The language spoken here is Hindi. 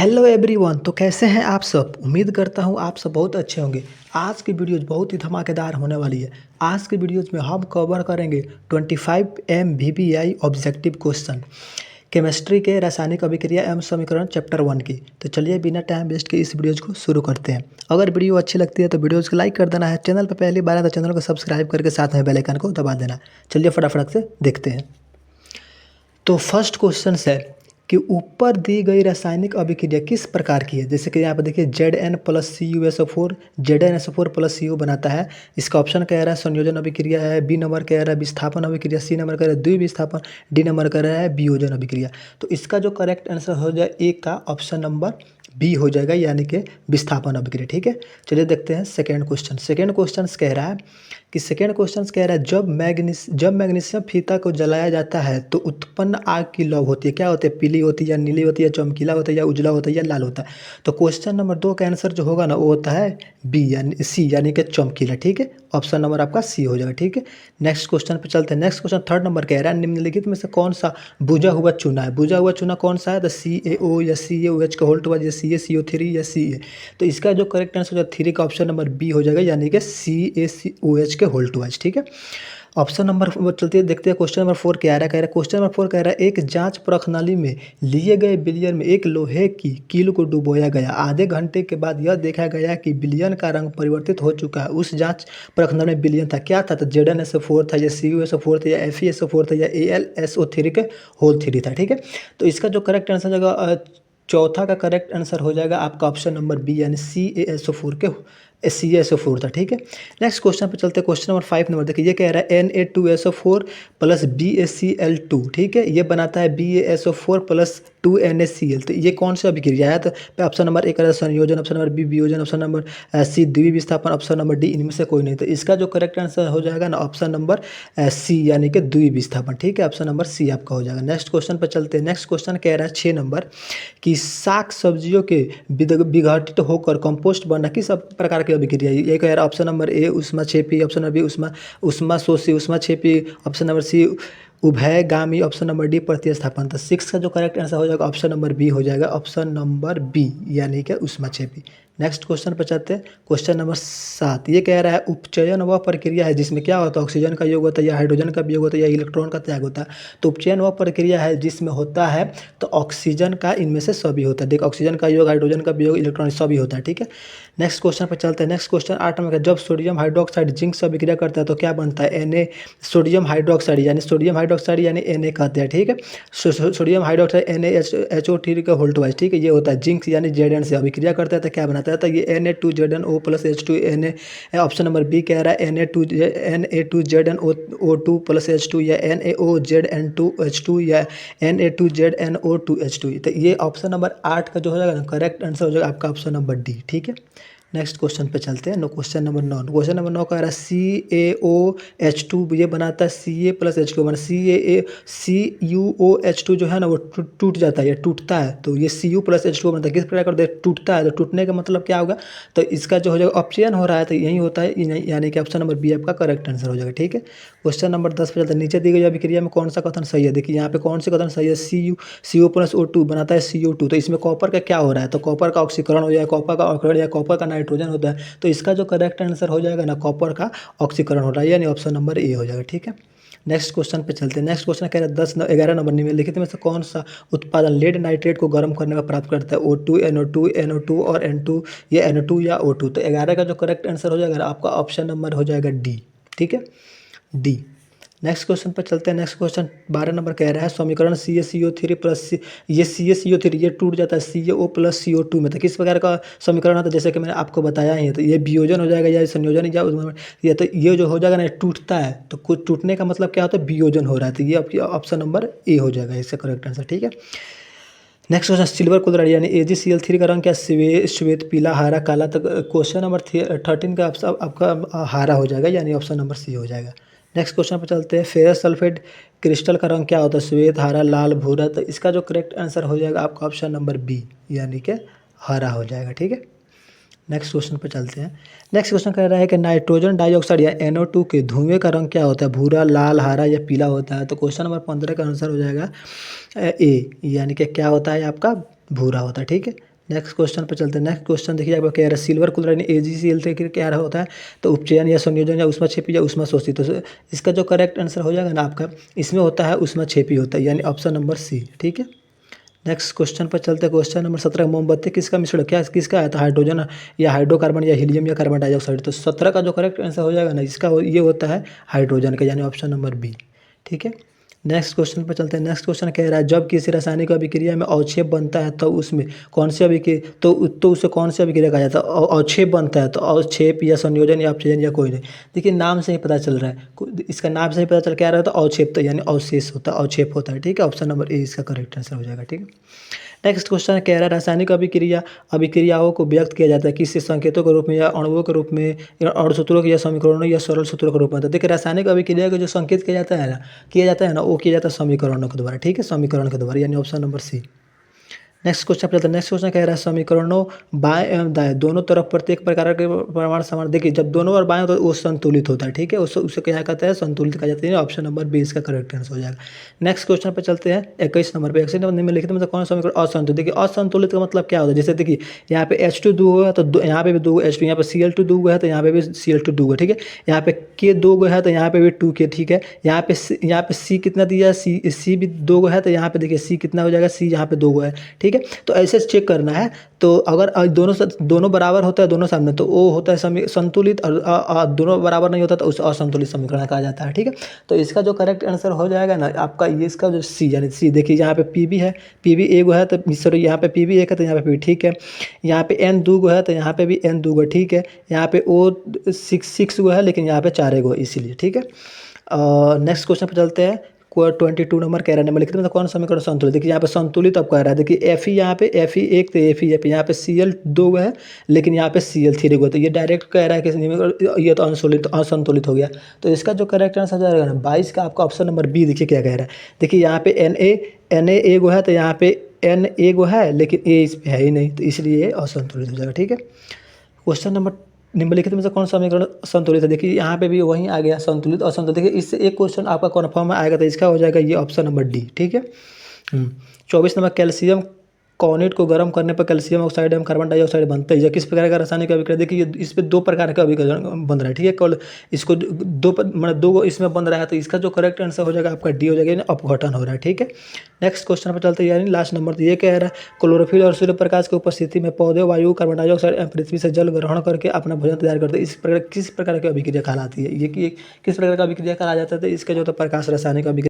Hello everyone. तो कैसे हैं आप सब। उम्मीद करता हूं आप सब बहुत अच्छे होंगे। आज की वीडियोज़ बहुत ही धमाकेदार होने वाली है। आज की वीडियोज़ में हम कवर करेंगे 25 MVBI ऑब्जेक्टिव क्वेश्चन केमिस्ट्री के रासायनिक अभिक्रिया एवं समीकरण चैप्टर 1 की। तो चलिए बिना टाइम वेस्ट के इस वीडियोज़ को शुरू करते हैं। अगर वीडियो अच्छी लगती है तो वीडियोज़ को लाइक कर देना है। चैनल पर पहली बार है तो चैनल को सब्सक्राइब करके साथ में बेल आइकन को दबा देना। चलिए फटाफट से देखते हैं। तो फर्स्ट क्वेश्चन है कि ऊपर दी गई रासायनिक अभिक्रिया किस प्रकार की है। जैसे कि यहाँ पर देखिए Zn plus CuSO4 ZnSO4 plus Cu बनाता है। इसका ऑप्शन कह रहा है संयोजन अभिक्रिया है, बी नंबर कह रहा है विस्थापन अभिक्रिया, सी नंबर कह रहा है द्विविस्थापन, डी नंबर कह रहा है वियोजन अभिक्रिया। तो इसका जो करेक्ट आंसर हो जाए ए का ऑप्शन नंबर बी हो जाएगा, यानी कि विस्थापन अभिक्रिया। ठीक है, चलिए देखते हैं सेकेंड क्वेश्चन। सेकेंड क्वेश्चन कह रहा है जब मैग्नीशियम फीता को जलाया जाता है तो उत्पन्न आग की लौ होती है, क्या होती है, पीली होती है या नीली होती है, चमकीला होता है या उजला होता है या लाल होता है। तो क्वेश्चन नंबर 2 का आंसर जो होगा ना वो होता है बी यानी सी यानी कि चमकीला। ठीक है, ऑप्शन नंबर आपका सी हो जाएगा। ठीक है, नेक्स्ट क्वेश्चन पे चलते हैं। नेक्स्ट क्वेश्चन थर्ड नंबर कह रहा है निम्नलिखित में से कौन सा बुझा हुआ चूना है। बुझा हुआ चूना कौन सा है, तो CaO या CaOH का होल्ट या CaCO3 या Ca। तो इसका जो करेक्ट आंसर हो जाएगा 3 का ऑप्शन नंबर बी हो जाएगा, यानी कि CaCOH के होल्ट वाइज। ठीक है, ऑप्शन नंबर चलते हैं, देखते हैं क्वेश्चन नंबर 4 क्या कह रहा है। क्वेश्चन नंबर 4 कह रहा है एक जांच प्रणाली में लिए गए विलयन में एक लोहे की कील को डुबोया गया। आधे घंटे के बाद यह देखा गया कि विलयन का रंग परिवर्तित हो चुका है। उस जांच प्रणाली में विलयन था, क्या था, तो ZnSO4 था या CuSO4 था या FeSO4 था या AlSO3 के होल 3 था। ठीक है, तो इसका जो करेक्ट आंसर होगा चौथा का करेक्ट आंसर हो जाएगा आपका ऑप्शन नंबर बी यानी CaSO4 था। ठीक है, नेक्स्ट क्वेश्चन पे चलते हैं। क्वेश्चन नंबर 5 नंबर देखिए, ये कह रहा है Na2SO4 प्लस BaCl2। ठीक है, ये बनाता है BaSO4 प्लस 2NaCl। तो ये कौन सा अभिक्रिया है, तो ऑप्शन नंबर ए कह रहा है संयोजन, ऑप्शन नंबर बी वियोजन, ऑप्शन नंबर सी द्विविस्थापन, ऑप्शन नंबर डी इनमें से कोई नहीं। तो इसका जो करेक्ट आंसर हो जाएगा ना ऑप्शन नंबर सी यानी कि द्विविस्थापन। ठीक है, ऑप्शन नंबर सी आपका हो जाएगा। नेक्स्ट क्वेश्चन पर चलते हैं। नेक्स्ट क्वेश्चन कह रहा है 6 नंबर कि साग सब्जियों के विघटित होकर कंपोस्ट बनना किस प्रकार की अभिक्रिया है। ये कह रहा है ऑप्शन नंबर ए उष्मा क्षेपी, ऑप्शन नंबर बी उष्मा शोषी उष्मा क्षेपी, ऑप्शन नंबर सी उभयगामी, ऑप्शन नंबर डी प्रतिस्थापन। तो 6 का जो करेक्ट आंसर हो जाएगा ऑप्शन नंबर बी हो जाएगा, ऑप्शन नंबर बी यानी कि उष्माक्षेपी। नेक्स्ट क्वेश्चन पर चलते हैं। क्वेश्चन नंबर 7 ये कह रहा है उपचयन वह प्रक्रिया है जिसमें क्या होता है, ऑक्सीजन का योग होता है या हाइड्रोजन का वियोग होता है या इलेक्ट्रॉन का त्याग होता है। तो उपचयन वह प्रक्रिया है जिसमें होता है तो ऑक्सीजन का इनमें से सभी होता है। देखो ऑक्सीजन का योग, हाइड्रोजन का वियोग, इलेक्ट्रॉन सभी होता है। ठीक है, नेक्स्ट क्वेश्चन पर चलते हैं। नेक्स्ट क्वेश्चन 8 नंबर का जब सोडियम हाइड्रोक्साइड जिंक से अभिक्रिया करता है तो क्या बनता है, Na सोडियम हाइड्रोक्साइड यानी Na कहते हैं। ठीक है, सोडियम हाइड्रोक्साइड NaHO3 का होल्ट वाइज। ठीक है, ये होता है जिंक यानी Zn से अभिक्रिया करता है तो क्या बनाता है, तो ये Na2ZnO plus H2Na। Option number B कह रहा है Na2ZnO2 प्लस H2 या NaOZn2H2 या Na2ZnO2H2। तो ये ऑप्शन नंबर 8 का जो हो जाएगा ना करेक्ट आंसर हो जाएगा आपका ऑप्शन नंबर डी। ठीक है, नेक्स्ट क्वेश्चन पे चलते हैं। Question number 9। क्वेश्चन नंबर 9 कह रहा है CaOH2 ये बनाता है Ca प्लस H2 बना CuOH2 जो है ना वो टूट जाता है या टूटता है। तो ये Cu प्लस H2 बनता है, किस प्रकार का टूटता है। तो टूटने का मतलब क्या होगा, तो इसका जो हो जाएगा अपचयन हो रहा है तो यही होता है, यानी कि ऑप्शन नंबर बी आपका करेक्ट आंसर हो जाएगा। ठीक है, क्वेश्चन नंबर 10 पे चलते हैं। नीचे दी गई अभिक्रिया में कौन सा कथन सही है। देखिए यहाँ पे कौन सा कथन सही है, CO प्लस O2 बनाता है CO2। तो इसमें कॉपर का क्या हो रहा है, तो कॉपर का ऑक्सीकरण हो जाएगा, कॉपर का ऑक्सीकरण या कॉपर का नाइट्रोजन होता है। तो इसका जो करेक्ट आंसर हो जाएगा ना कॉपर का ऑक्सीकरण हो रहा है, यानी ऑप्शन नंबर ए हो जाएगा। ठीक है, नेक्स्ट क्वेश्चन पे चलते हैं। नेक्स्ट क्वेश्चन कह रहा है 11 नंबर निम्नलिखित में से कौन सा उत्पादन लेड नाइट्रेट को गर्म करने में प्राप्त करता है, O2 NO2 और N2 या N2 या O2। तो 11 का जो करेक्ट आंसर हो जाएगा आपका ऑप्शन नंबर हो जाएगा डी। ठीक है, डी। नेक्स्ट क्वेश्चन पर चलते हैं। नेक्स्ट क्वेश्चन 12 नंबर कह रहा है समीकरण CaCO3 प्लस ये CaCO3 ये टूट जाता है CaO प्लस CO2 में। तो किस प्रकार का समीकरण है, तो जैसे कि मैंने आपको बताया ही है, तो ये वियोजन हो जाएगा या संयोजन या तो ये जो हो जाएगा ना टूटता है, तो कुछ टूटने का मतलब क्या होता है, वियोजन हो रहा है। तो ये आपकी ऑप्शन नंबर ए हो जाएगा इसका करेक्ट आंसर। ठीक है, नेक्स्ट क्वेश्चन सिल्वर क्लोराइड यानी AgCl3 का रंग क्या, श्वेत पीला हरा काला। तो क्वेश्चन नंबर 13 का आपका हरा हो जाएगा, यानी ऑप्शन नंबर सी हो जाएगा। नेक्स्ट क्वेश्चन पर चलते हैं। फेरस सल्फेट क्रिस्टल का रंग क्या होता है, श्वेत हरा लाल भूरा। तो इसका जो करेक्ट आंसर हो जाएगा आपका ऑप्शन नंबर बी यानी कि हरा हो जाएगा। ठीक है, नेक्स्ट क्वेश्चन पर चलते हैं। नेक्स्ट क्वेश्चन कह रहा है कि नाइट्रोजन डाइऑक्साइड या NO2 के धुएं का रंग क्या होता है, भूरा लाल हरा या पीला होता है। तो क्वेश्चन नंबर 15 का आंसर हो जाएगा ए यानी कि क्या होता है आपका भूरा होता है। ठीक है, नेक्स्ट क्वेश्चन पे चलते हैं। नेक्स्ट क्वेश्चन देखिए आपका क्या है, सिल्वर क्लोराइड AgCl से क्या होता है, तो उपचयन या संयोजन या ऊष्माक्षेपी या ऊष्माशोषी। तो इसका जो करेक्ट आंसर हो जाएगा ना आपका, इसमें होता है ऊष्माक्षेपी होता है, यानी ऑप्शन नंबर सी। ठीक है, नेक्स्ट क्वेश्चन पर चलते हैं। क्वेश्चन नंबर 17, मोमबत्ती किसका मिश्रण, क्या किसका आया था, हाइड्रोजन या हाइड्रोकार्बन या हीलियम या कार्बन डाइऑक्साइड। तो 17 का जो करेक्ट आंसर हो जाएगा ना, इसका ये होता है हाइड्रोजन का, यानी ऑप्शन नंबर बी। ठीक है, नेक्स्ट क्वेश्चन पर चलते हैं। नेक्स्ट क्वेश्चन कह रहा है, जब किसी रासायनिक अभिक्रिया में अवक्षेप बनता है तो उसमें कौन सी अभिक्रिया, तो उसे कौन सी अभिक्रिया कहा जाता है। अवक्षेप बनता है तो अवक्षेप या संयोजन या अपचयन या कोई नहीं। देखिए नाम से ही पता चल रहा है, इसका नाम से ही पता चल क्या रहा है, तो अवक्षेप, तो यानी अवशेष होता है, अवक्षेप होता है। ठीक है, ऑप्शन नंबर ए इसका करेक्ट आंसर हो जाएगा। ठीक है, नेक्स्ट क्वेश्चन कह रहा है, रासायनिक अभिक्रियाओं को व्यक्त किया जाता है किससे, संकेतों के रूप में या अणुओं के रूप में या अणुसूत्रों या समीकरणों या सरल सूत्रों के रूप में। तो देखिए रासायनिक अभिक्रिया को जो संकेत किया जाता है ना, वो किया जाता है समीकरणों के द्वारा। ठीक है, समीकरण के द्वारा, यानी option number C. Next question पर चलते हैं। नेक्स्ट क्वेश्चन कह रहा है, समीकरणों बाएं एवं दाएं दोनों तरफ प्रत्येक प्रकार के परमाणु समान, देखिए जब दोनों ओर बाएं होता है वो संतुलित होता है। ठीक है, उसे क्या कहता है, संतुलित कहा जाता है। ऑप्शन नंबर बी इसका करेक्ट आंसर हो जाएगा। नेक्स्ट क्वेश्चन पर चलते हैं। 21 नंबर पे, 21 नंबर निम्नलिखित मतलब कौन सा समीकरण असंतुलित। देखिए असंतुलित का मतलब क्या होता है, जैसे देखिए यहाँ पे H2 दो है तो यहाँ पे भी दो H2, यहाँ पे Cl2 दो है तो यहाँ पे भी Cl2 दो है। ठीक है, यहाँ पे K दो है तो यहाँ पे भी 2K। ठीक है, यहाँ पे C कितना दिया है, C भी दो है तो यहाँ पे देखिए C कितना हो जाएगा, C यहाँ पे दो है। ठीक है, तो ऐसे चेक करना है। तो अगर दोनों बराबर होता है, दोनों सामने, तो वो होता है संतुलित, और दोनों बराबर नहीं होता तो उसे असंतुलित समीकरण कहा जाता है। ठीक है, तो इसका जो करेक्ट आंसर हो जाएगा ना आपका, ये इसका जो सी, यानी सी। देखिए यहाँ पे पी भी है, पी भी एक है तो सॉरी यहाँ पे पी भी एक है तो यहाँ पे पी। ठीक है, यहाँ पे एन दो है तो यहाँ पे भी एन दो। ठीक है, यहाँ पे ओ सिक्स है लेकिन यहाँ पे 4 गो, इसीलिए। ठीक है, नेक्स्ट क्वेश्चन पर चलते हैं। 22 नंबर कह रहा है, निम्नलिखित में कौन सा समीकरण संतुलित। देखिए यहाँ पे संतुलित अब कह रहा है, देखिए एफ ई यहाँ पे एफ ई एक तो एफ ई यहाँ पे Cl दो है लेकिन यहाँ पे Cl3 गो, तो ये डायरेक्ट कह रहा है कि ये तो असंतुलित हो गया। तो इसका जो करेक्ट आंसर हो जाएगा ना 22 का, आपका ऑप्शन नंबर बी। देखिए क्या कह रहा है, देखिए यहाँ पे Na एगो है तो यहाँ पे N एगो है लेकिन ए इस पे है ही नहीं, तो इसलिए ये असंतुलित हो जाएगा। ठीक है, क्वेश्चन नंबर, निम्नलिखित में से कौन सा समीकरण संतुलित है। देखिए यहाँ पे भी वहीं आ गया संतुलित असंतुलित। देखिए इससे एक क्वेश्चन आपका कन्फर्म आएगा तो इसका हो जाएगा ये ऑप्शन नंबर डी। ठीक है, 24 नंबर, कैल्शियम कॉर्नेट को गर्म करने पर कैल्शियम ऑक्साइड एवं कार्बन डाइऑक्साइड बनता है। किस प्रकार का रासायनिक अभिक्रिया। देखिए इस पे 2 प्रकार का अभिक्रिया बन रहा है। ठीक है, कल इसको दो इसमें बन रहा है, तो इसका जो करेक्ट आंसर हो जाएगा आपका डी हो जाएगा, यानी अपघटन हो रहा है। ठीक है, नेक्स्ट क्वेश्चन पर चलते हैं, यानी लास्ट नंबर। तो ये कह रहा है, क्लोरोफिल और सूर्य प्रकाश की उपस्थिति में पौधे वायु, कार्बन डाइऑक्साइड एवं पृथ्वी से जल ग्रहण करके अपना भोजन तैयार करते हैं। इस प्रकार किस प्रकार की अभिक्रिया कहलाती है, ये कि किस प्रकार का अभिक्रिया कहा जाता है। तो इसका जो प्रकाश रासायनिक अभिक्रिया